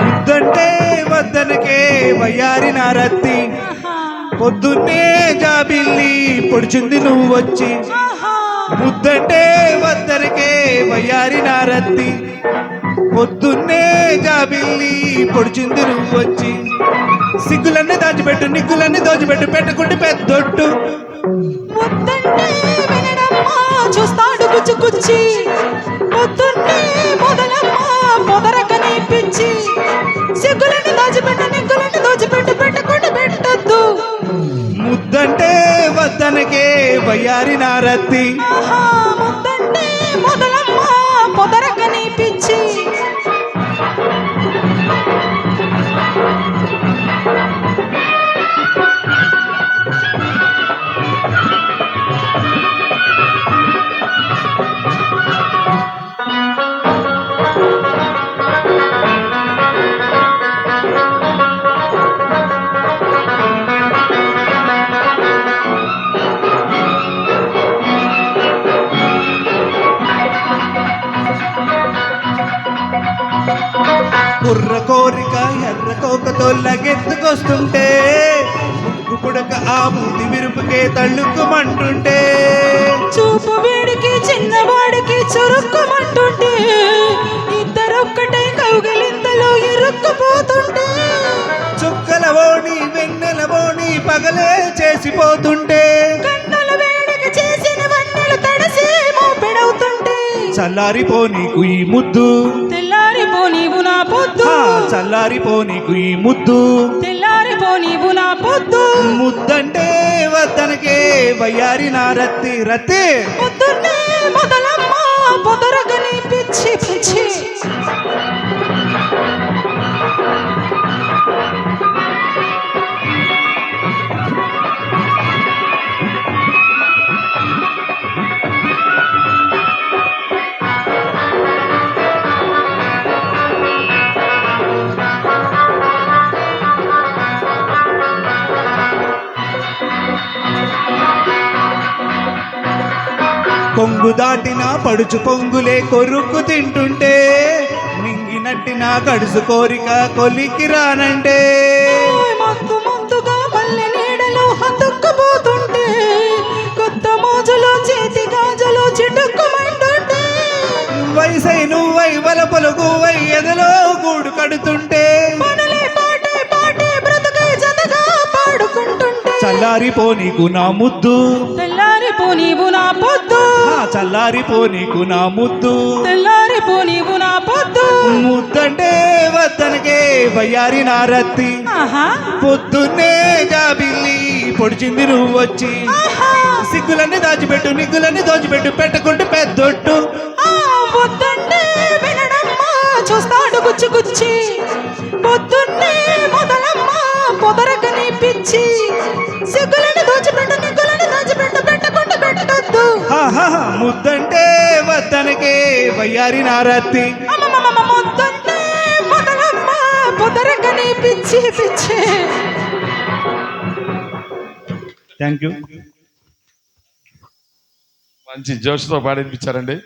ముద్దంటే వద్దనకే వయ్యారి నారత్తి, పొద్దున్నే జాబిల్లి పొడిచింది నువ్వు వచ్చి. ముద్దంటే వద్దనకే వయ్యారి నారత్తి, పొద్దున్నే జాబిల్లి పొడిచింది నువ్వు వచ్చి. సిగ్గులన్నీ దాచిపెట్టు, నిగ్గులన్నీ దోచిపెట్టు, పెట్టుకుంటే పెద్దొట్టు. ముద్దంటే వినడమ్మా చూస్తాడు గుచ్చి, పొద్దున్నే మొదలమ్మా పొదరకని పిచ్చి. సిగ్గులన్నీ దాచిపెట్టు, నిగ్గులన్నీ దోచిపెట్టు, పెట్టుకుంటే పెట్టొద్దు. ముద్దంటే వద్దనకే వయ్యారి నారత్తి, ముద్దంటే మొదలమ్మా పొదరకని పిచ్చి. కుర్ర కోరిక ఎర్ర కోకతో లగెత్తుకొస్తుంటే, ముగ్గు పుడక ఆ మూతి విరుపుకే తళ్ళుక్కుమంటుంటే, చూపు వేడికి చిన్నవాడికి చురుక్కుమంటుంటే, ఇద్దరొక్కటై కౌగిలింతలో ఇరుక్కుపోతుంటే, చుక్కల ఓణి వెన్నెల ఓణి పగలే చేసిపోతుంటే, కన్నుల వేడికి చేసిన వన్నెలు తడిసి మోపెడవుతుంటే, చల్లారిపో నీకు ఈ ముద్దు, తెల్లారిపో నీవు నా పొద్దు, చల్లారిపో నీకు ఈ ముద్దు, తెల్లారిపో నీవు నా పొద్దు. ముద్దంటే వద్దనకే వయ్యారి నారత్తి రత్తి. పొద్దున్నే మొదలమ్మా పొదరగని పిచ్చి పిచ్చి. కొంగు దాటిన పడుచు పొంగులే కొరుక్కు తింటుంటే, నింగినట్టిన గడుసు కోరిక కొలికి రానంటే, మత్తు మత్తుగా పల్లె నీడలో హత్తుక్కుపోతుంటే, కొత్త మోజులో చేతి గాజులో చిటుక్కుమంటుంటే, వయసై నువ్వై వలపలు గువ్వై ఎదలో గూడు కడుతుంటే, మనలే పాటే పాటే బ్రతుకై జతగా పాడుకుంటుంటే, చల్లారిపో నీకు నా ముద్దు, తెల్లారిపో నీవు నా పొద్దు, చల్లారిపో నీకు నా ముద్దు, తెల్లారిపో నీవు నా పొద్దు. ముద్దంటే వద్దనకే వయ్యారి నారత్తి, పొద్దున్నే జాబిల్లి పొడిచింది నువ్వు వచ్చి. సిగ్గులన్నీ దాచిపెట్టు, నిగ్గులన్నీ దోచిపెట్టు, పెట్టుకుంటే పెద్దొట్టు. వద్దంటే వినడమ్మా చూస్తాడు గుచ్చి, పొద్దున్నే మొదలమ్మా పొదరకని పిచ్చి. సిగ్గులని దోచిపెట్టు, నిగ్గులని దోచిపెట్టు, పెట్టుకుంటే పెట్టొద్దు. ముద్దంటే వద్దనకే వయ్యారి నారత్తి, ముద్దంటే మొదలమ్మా పొదరకని పిచ్చి పిచ్చి. Thank you. మంచి జోష్తో పాడిపించారండి.